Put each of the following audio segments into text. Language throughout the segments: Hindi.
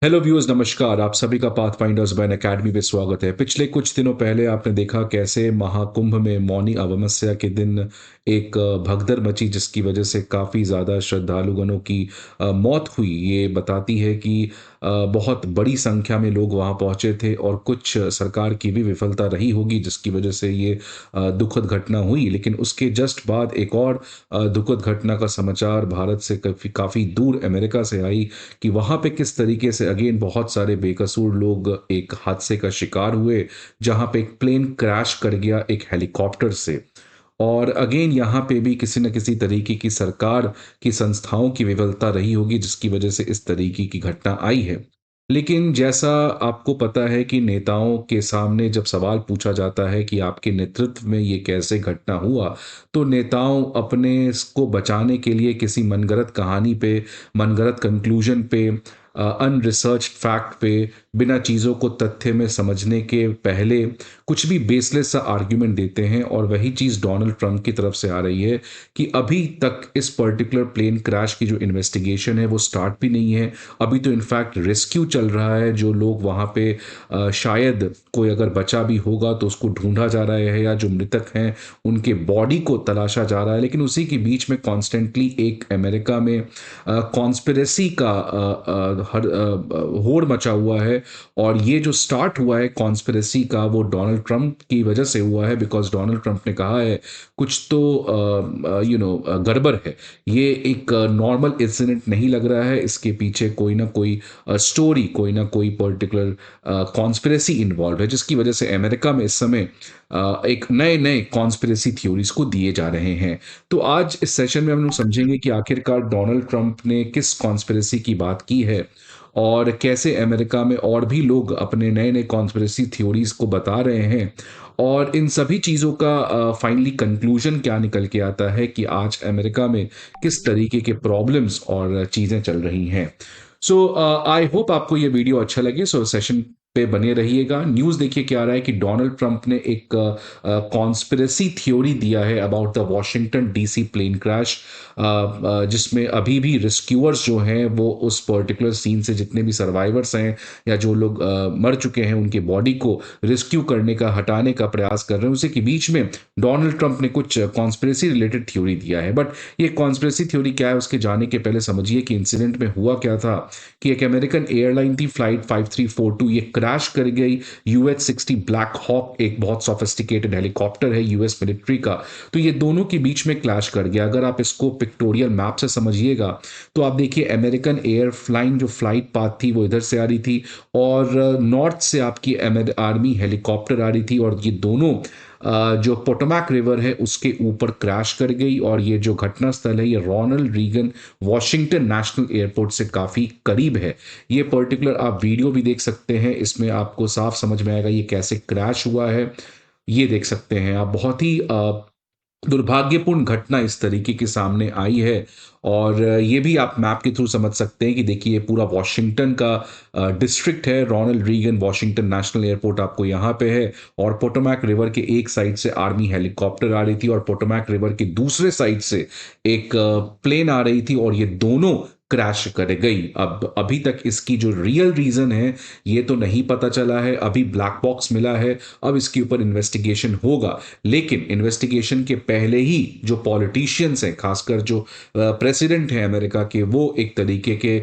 हेलो व्यूअर्स, नमस्कार। आप सभी का पाथफाइंडर्स बैन एकेडमी पे स्वागत है। पिछले कुछ दिनों पहले आपने देखा कैसे महाकुंभ में मौनी अमावस्या के दिन एक भगदड़ मची, जिसकी वजह से काफ़ी ज़्यादा श्रद्धालुगणों की मौत हुई। ये बताती है कि बहुत बड़ी संख्या में लोग वहाँ पहुँचे थे और कुछ सरकार की भी विफलता रही होगी, जिसकी वजह से ये दुखद घटना हुई। लेकिन उसके जस्ट बाद एक और दुखद घटना का समाचार भारत से काफ़ी काफ़ी दूर अमेरिका से आई कि वहाँ पे किस तरीके से अगेन बहुत सारे बेकसूर लोग एक हादसे का शिकार हुए, जहाँ पे एक प्लेन क्रैश कर गया एक हेलीकॉप्टर से। और अगेन यहाँ पे भी किसी न किसी तरीके की सरकार की संस्थाओं की विफलता रही होगी, जिसकी वजह से इस तरीके की घटना आई है। लेकिन जैसा आपको पता है कि नेताओं के सामने जब सवाल पूछा जाता है कि आपके नेतृत्व में ये कैसे घटना हुआ, तो नेताओं अपने को बचाने के लिए किसी मनगढ़ंत कहानी पे, मनगढ़ंत कंक्लूजन पे, अनरिसर्च्ड फैक्ट पे, बिना चीज़ों को तथ्य में समझने के पहले कुछ भी बेसलेस सा आर्ग्यूमेंट देते हैं। और वही चीज़ डोनाल्ड ट्रंप की तरफ से आ रही है कि अभी तक इस पर्टिकुलर प्लेन क्रैश की जो इन्वेस्टिगेशन है वो स्टार्ट भी नहीं है। अभी तो इनफैक्ट रेस्क्यू चल रहा है। जो लोग वहाँ पे शायद कोई अगर बचा भी होगा तो उसको ढूंढा जा रहा है, या जो मृतक हैं उनके बॉडी को तलाशा जा रहा है। लेकिन उसी के बीच में कॉन्स्टेंटली एक अमेरिका में कॉन्स्पिरेसी का होड़ मचा हुआ है। और ये जो स्टार्ट हुआ है कॉन्स्पिरेसी का, वो डोनाल्ड ट्रंप की वजह से हुआ है। बिकॉज डोनाल्ड ट्रंप ने कहा है कुछ तो गड़बड़ है। ये एक नॉर्मल इंसिडेंट नहीं लग रहा है, इसके पीछे कोई ना कोई स्टोरी, कोई ना कोई पर्टिकुलर कॉन्स्पिरेसी इन्वॉल्व है, जिसकी वजह से अमेरिका में इस समय एक नए नए कॉन्स्पिरेसी थ्योरीज को दिए जा रहे हैं। तो आज इस सेशन में हम लोग समझेंगे कि आखिरकार डोनाल्ड ट्रंप ने किस कॉन्स्पिरेसी की बात की है, और कैसे अमेरिका में और भी लोग अपने नए नए कॉन्स्पिरेसी थ्योरीज को बता रहे हैं। और इन सभी चीज़ों का फाइनली कंक्लूजन क्या निकल के आता है कि आज अमेरिका में किस तरीके के प्रॉब्लम्स और चीज़ें चल रही हैं। सो आई होप आपको ये वीडियो अच्छा लगे। सो सेशन पे बने रहिएगा। न्यूज़ देखिए क्या आ रहा है कि डोनाल्ड ट्रंप ने एक कॉन्स्पिरेसी थ्योरी दिया है about the Washington DC plane crash, जिसमें अभी भी रिस्क्यूअर्स जो हैं वो उस पर्टिकुलर सीन से, जितने भी सर्वाइवर्स हैं या जो लोग मर चुके हैं, उनके बॉडी को रिस्क्यू करने का, हटाने का प्रयास कर रहे हैं। उसी के बीच में डोनाल्ड ट्रंप ने कुछ कॉन्स्पिरेसी रिलेटेड थ्योरी दिया है। बट ये कॉन्स्पिरेसी थ्योरी क्या है, उसके जाने के पहले समझिए कि इंसिडेंट में हुआ क्या था। कि एक अमेरिकन एयरलाइन थी फ्लाइट 5342, ये क्रैश कर गई। UH-60 ब्लैक हॉक एक बहुत सोफिस्टिकेटेड हेलीकॉप्टर है यूएस मिलिट्री का। तो ये दोनों के बीच में क्लैश कर गया। अगर आप इसको पिक्टोरियल मैप से समझिएगा तो आप देखिए अमेरिकन एयरफ्लाइन जो फ्लाइट पाथ थी वो इधर से आ रही थी, और नॉर्थ से आपकी आर्मी हेलीकॉप्टर आ रही थी, और ये दोनों जो पोटोमैक रिवर है उसके ऊपर क्रैश कर गई। और ये जो घटना स्थल है ये Ronald Reagan Washington National Airport से काफ़ी करीब है। ये पर्टिकुलर आप वीडियो भी देख सकते हैं, इसमें आपको साफ समझ में आएगा ये कैसे क्रैश हुआ है। ये देख सकते हैं आप, बहुत ही दुर्भाग्यपूर्ण घटना इस तरीके के सामने आई है। और ये भी आप मैप के थ्रू समझ सकते हैं कि देखिए ये पूरा वॉशिंगटन का डिस्ट्रिक्ट है। Ronald Reagan Washington National Airport आपको यहाँ पे है, और पोटोमैक रिवर के एक साइड से आर्मी हेलीकॉप्टर आ रही थी, और पोटोमैक रिवर के दूसरे साइड से एक प्लेन आ रही थी, और ये दोनों क्रैश कर गई। अब अभी तक इसकी जो रियल रीजन है ये तो नहीं पता चला है, अभी ब्लैक बॉक्स मिला है। अब इसके ऊपर इन्वेस्टिगेशन होगा। लेकिन इन्वेस्टिगेशन के पहले ही जो पॉलिटिशियंस हैं, खासकर जो प्रेसिडेंट हैं अमेरिका के, वो एक तरीके के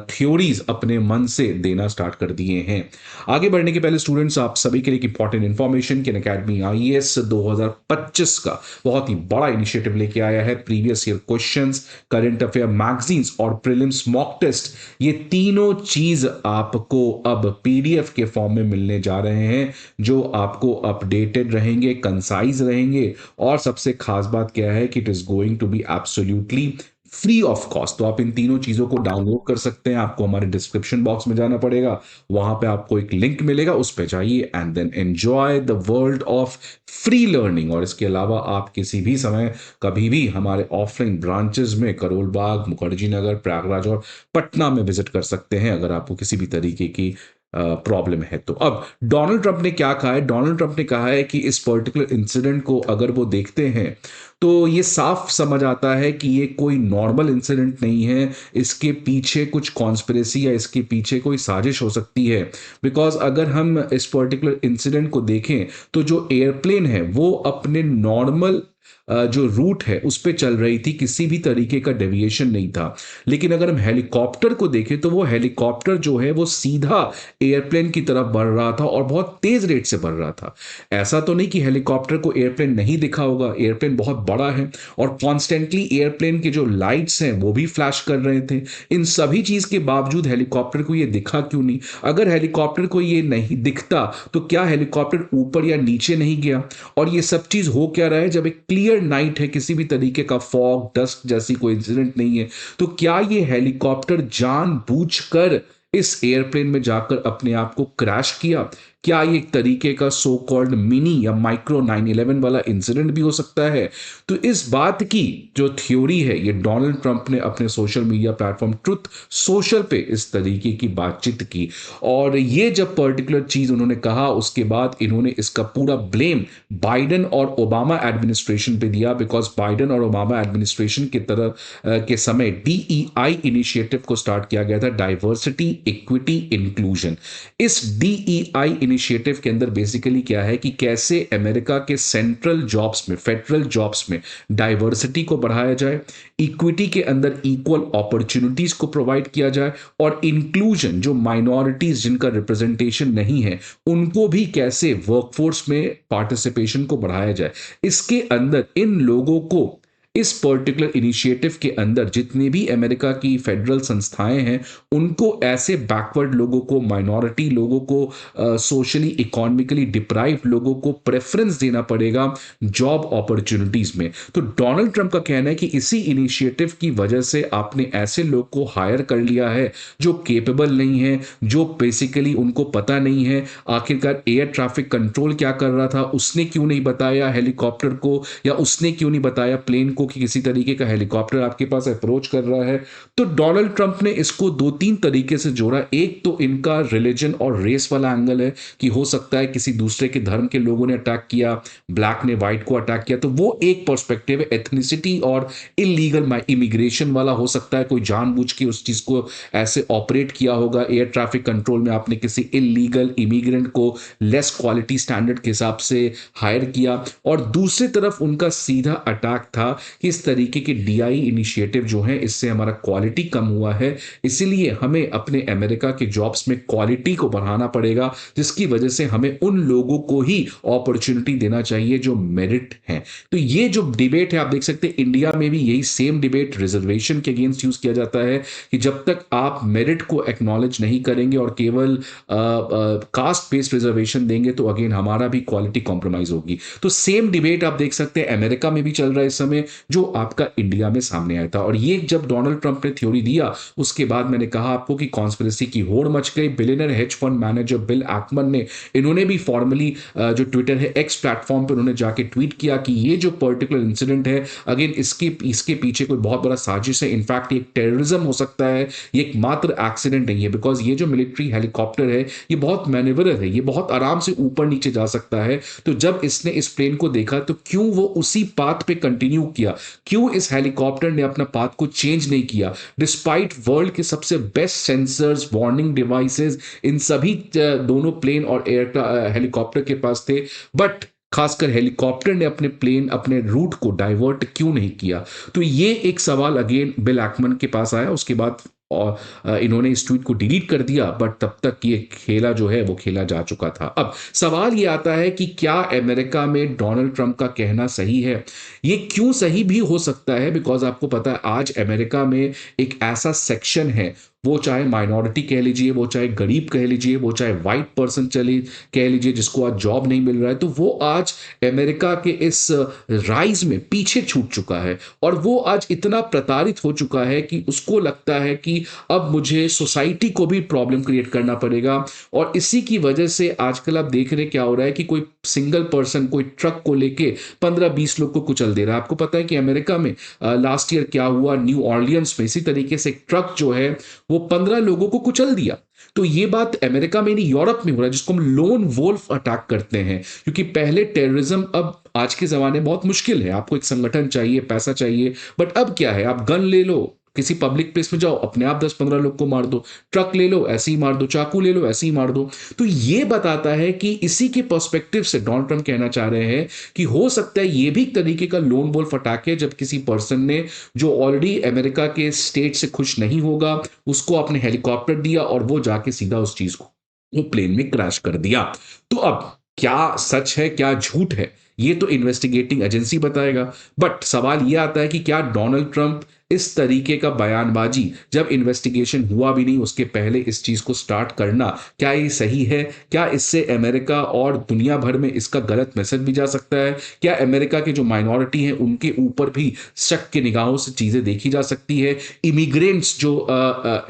थ्योरीज अपने मन से देना स्टार्ट कर दिए हैं। आगे बढ़ने के पहले स्टूडेंट्स, आप सभी के लिए एक इंपॉर्टेंट इन्फॉर्मेशन कि अकेडमी आईएएस 2025 का बहुत ही बड़ा इनिशिएटिव लेके आया है। Previous year questions, current affair magazines और प्रीलिम्स मॉक टेस्ट, ये तीनों चीज आपको अब पीडीएफ के फॉर्म में मिलने जा रहे हैं, जो आपको अपडेटेड रहेंगे, कंसाइज रहेंगे। और सबसे खास बात क्या है कि it is going to be absolutely free of cost. तो आप इन तीनों चीजों को डाउनलोड कर सकते हैं। आपको हमारे डिस्क्रिप्शन बॉक्स में जाना पड़ेगा, वहां पे आपको एक लिंक मिलेगा, उस पे जाइए and then enjoy the world of free learning. और इसके अलावा आप किसी भी समय, कभी भी हमारे ऑफलाइन ब्रांचेस में करोल बाग, मुखर्जी नगर, प्रयागराज और पटना में विजिट कर सकते हैं, अगर आपको किसी भी तरीके की प्रॉब्लम है। तो अब डोनाल्ड ट्रंप ने क्या कहा है? डोनाल्ड ट्रंप ने कहा है कि इस पर्टिकुलर इंसिडेंट को अगर वो देखते हैं तो ये साफ समझ आता है कि ये कोई नॉर्मल इंसिडेंट नहीं है, इसके पीछे कुछ कॉन्स्पिरेसी या इसके पीछे कोई साजिश हो सकती है। बिकॉज अगर हम इस पर्टिकुलर इंसिडेंट को देखें तो जो एयरप्लेन है वो अपने नॉर्मल जो रूट है उस पे चल रही थी, किसी भी तरीके का डेविएशन नहीं था। लेकिन अगर हम हेलीकॉप्टर को देखें तो वो हेलीकॉप्टर जो है वो सीधा एयरप्लेन की तरफ बढ़ रहा था और बहुत तेज रेट से बढ़ रहा था। ऐसा तो नहीं कि हेलीकॉप्टर को एयरप्लेन नहीं दिखा होगा, एयरप्लेन बहुत बड़ा है और कॉन्स्टेंटली एयरप्लेन के जो लाइट्स हैं वो भी फ्लैश कर रहे थे। इन सभी चीज के बावजूद हेलीकॉप्टर को ये दिखा क्यों नहीं? अगर हेलीकॉप्टर को ये नहीं दिखता तो क्या हेलीकॉप्टर ऊपर या नीचे नहीं गया? और ये सब चीज हो क्या रहा है? जब एक क्लियर नाइट है, किसी भी तरीके का फॉग डस्ट जैसी कोई इंसिडेंट नहीं है, तो क्या ये हेलीकॉप्टर जानबूझकर इस एयरप्लेन में जाकर अपने आप को क्रैश किया? क्या ये एक तरीके का सो कॉल्ड मिनी या माइक्रो 9/11 वाला इंसिडेंट भी हो सकता है? तो इस बात की जो थ्योरी है ये डोनाल्ड ट्रंप ने अपने social media platform truth social पे इस तरीके की बातचीत की। और ये जब पर्टिकुलर चीज उन्होंने कहा उसके बाद इन्होंने इसका पूरा ब्लेम बाइडेन और ओबामा एडमिनिस्ट्रेशन पे दिया। बिकॉज बाइडेन और ओबामा एडमिनिस्ट्रेशन की तरफ के समय DEI इनिशिएटिव को स्टार्ट किया गया था, डाइवर्सिटी इक्विटी इंक्लूजन। इस DEI इनिशिएटिव के अंदर बेसिकली क्या है कि कैसे अमेरिका के सेंट्रल जॉब्स में, फेडरल जॉब्स में डाइवर्सिटी को बढ़ाया जाए, इक्विटी के अंदर इक्वल अपॉर्चुनिटीज को प्रोवाइड किया जाए, और इंक्लूजन जो माइनॉरिटीज जिनका रिप्रेजेंटेशन नहीं है उनको भी कैसे वर्कफोर्स में पार्टिसिपेशन को बढ़ाया जाए। इसके अंदर इन लोगों को, इस पर्टिकुलर इनिशिएटिव के अंदर जितने भी अमेरिका की फेडरल संस्थाएं हैं उनको ऐसे बैकवर्ड लोगों को, माइनॉरिटी लोगों को, सोशली इकोनॉमिकली डिप्राइव्ड लोगों को प्रेफरेंस देना पड़ेगा जॉब अपॉर्चुनिटीज में। तो डोनाल्ड ट्रंप का कहना है कि इसी इनिशिएटिव की वजह से आपने ऐसे लोग को हायर कर लिया है जो केपेबल नहीं है, जो बेसिकली उनको पता नहीं है आखिरकार एयर ट्रैफिक कंट्रोल क्या कर रहा था, उसने क्यों नहीं बताया हेलीकॉप्टर को, या उसने क्यों नहीं बताया प्लेन को कि किसी तरीके का हेलीकॉप्टर आपके पास अप्रोच कर रहा है। तो डोनाल्ड ट्रंप ने इसको दो तीन तरीके से जोड़ा। एक तो इनका रिलीजन और रेस वाला एंगल है कि हो सकता है किसी दूसरे के धर्म के लोगों ने अटैक किया, ब्लैक ने व्हाइट को अटैक किया, तो वो एक पर्सपेक्टिव है। एथनिसिटी और इलीगल इमिग्रेशन वाला हो सकता है, कोई जानबूझ के उस चीज को ऐसे ऑपरेट किया होगा एयर ट्रैफिक कंट्रोल में, आपने किसी इलीगल इमिग्रेंट को लेस क्वालिटी स्टैंडर्ड के हिसाब से हायर किया। और दूसरी तरफ उनका सीधा अटैक था कि इस तरीके के DI इनिशिएटिव जो है इससे हमारा क्वालिटी कम हुआ है, इसीलिए हमें अपने अमेरिका के जॉब्स में क्वालिटी को बढ़ाना पड़ेगा, जिसकी वजह से हमें उन लोगों को ही अपॉर्चुनिटी देना चाहिए जो मेरिट है। तो ये जो डिबेट है आप देख सकते हैं इंडिया में भी यही सेम डिबेट रिजर्वेशन के अगेंस्ट यूज किया जाता है कि जब तक आप मेरिट को एक्नॉलेज नहीं करेंगे और केवल कास्ट बेस्ड रिजर्वेशन देंगे तो अगेन हमारा भी क्वालिटी कॉम्प्रोमाइज होगी। तो सेम डिबेट आप देख सकते हैं अमेरिका में भी चल रहा है इस समय, जो आपका इंडिया में सामने आया था। और ये जब डोनाल्ड ट्रंप ने थ्योरी दिया उसके बाद मैंने कहा आपको कि कॉन्स्पिरेसी की होड़ मच गई। Billionaire hedge fund manager Bill Ackman ने, इन्होंने भी फॉर्मली जो ट्विटर है एक्स प्लेटफॉर्म पर उन्होंने जाके ट्वीट किया कि ये जो पर्टिकुलर इंसिडेंट है अगेन इसके पीछे कोई बहुत बड़ा साजिश है, इनफैक्ट एक टेररिज्म हो सकता है, ये एक मात्र एक्सीडेंट नहीं है। बिकॉज ये जो मिलिट्री हेलीकॉप्टर है ये बहुत मैनेवरर है, ये बहुत आराम से ऊपर नीचे जा सकता है। तो जब इसने इस प्लेन को देखा तो क्यों वो उसी पाथ पे कंटिन्यू किया, क्यों इस हेलीकॉप्टर ने अपना पाथ को चेंज नहीं किया डिस्पाइट वर्ल्ड के सबसे बेस्ट सेंसर्स, वार्निंग डिवाइसेस, इन सभी दोनों प्लेन और एयर हेलीकॉप्टर के पास थे, बट खासकर हेलीकॉप्टर ने अपने प्लेन, अपने रूट को डाइवर्ट क्यों नहीं किया? तो ये एक सवाल अगेन बिल एक्मन के पास आया। उसके बाद और इन्होंने इस ट्वीट को डिलीट कर दिया, बट तब तक ये खेला जो है वो खेला जा चुका था। अब सवाल ये आता है कि क्या अमेरिका में डोनाल्ड ट्रंप का कहना सही है? ये क्यों सही भी हो सकता है? बिकॉज आपको पता है आज अमेरिका में एक ऐसा सेक्शन है, वो चाहे माइनॉरिटी कह लीजिए, वो चाहे गरीब कह लीजिए, वो चाहे वाइट पर्सन चले कह लीजिए, जिसको आज जॉब नहीं मिल रहा है, तो वो आज अमेरिका के इस राइज में पीछे छूट चुका है। और वो आज इतना प्रताड़ित हो चुका है कि उसको लगता है कि अब मुझे सोसाइटी को भी प्रॉब्लम क्रिएट करना पड़ेगा। और इसी की वजह से आजकल आप देख रहे क्या हो रहा है कि कोई सिंगल पर्सन कोई ट्रक को लेके 15-20 लोग को कुचल दे रहा है। आपको पता है कि अमेरिका में लास्ट ईयर क्या हुआ, न्यू ऑर्लियंस में इसी तरीके से एक ट्रक जो है वो 15 लोगों को कुचल दिया। तो ये बात अमेरिका में नहीं, यूरोप में हो रहा है, जिसको हम लोन वोल्फ अटैक करते हैं। क्योंकि पहले टेररिज्म, अब आज के ज़माने बहुत मुश्किल है, आपको एक संगठन चाहिए, पैसा चाहिए, बट अब क्या है, आप गन ले लो, किसी पब्लिक प्लेस में जाओ, अपने आप 10-15 लोग को मार दो, ट्रक ले लो, ऐसे ही मार दो, चाकू ले लो, ऐसे ही मार दो। तो ये बताता है कि इसी के पर्सपेक्टिव से डोनाल्ड ट्रंप कहना चाह रहे हैं कि हो सकता है ये भी एक तरीके का लोन वोल्फ अटैक है, जब किसी पर्सन ने, जो ऑलरेडी अमेरिका के स्टेट से खुश नहीं होगा, उसको अपने हेलीकॉप्टर दिया और वो जाके सीधा उस चीज को, वो प्लेन में क्रैश कर दिया। तो अब क्या सच है, क्या झूठ है, ये तो इन्वेस्टिगेटिंग एजेंसी बताएगा। बट सवाल ये आता है कि क्या डोनाल्ड ट्रंप इस तरीके का बयानबाजी, जब इन्वेस्टिगेशन हुआ भी नहीं उसके पहले इस चीज को स्टार्ट करना, क्या ये सही है? क्या इससे अमेरिका और दुनिया भर में इसका गलत मैसेज भी जा सकता है? क्या अमेरिका के जो माइनॉरिटी हैं उनके ऊपर भी शक की निगाहों से चीजें देखी जा सकती है? इमिग्रेंट्स जो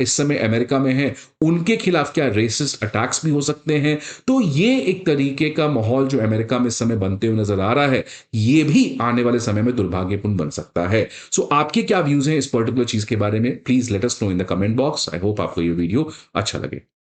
इस समय अमेरिका में हैं, उनके खिलाफ क्या रेसिस्ट अटैक्स भी हो सकते हैं? तो ये एक तरीके का माहौल जो अमेरिका में इस समय बनते हुए नजर आ रहा है, ये भी आने वाले समय में दुर्भाग्यपूर्ण बन सकता है। सो आपके क्या व्यूज हैं इस पर्टिकुलर चीज के बारे में? Please let us know in the comment box. I hope आपको ये वीडियो अच्छा लगे।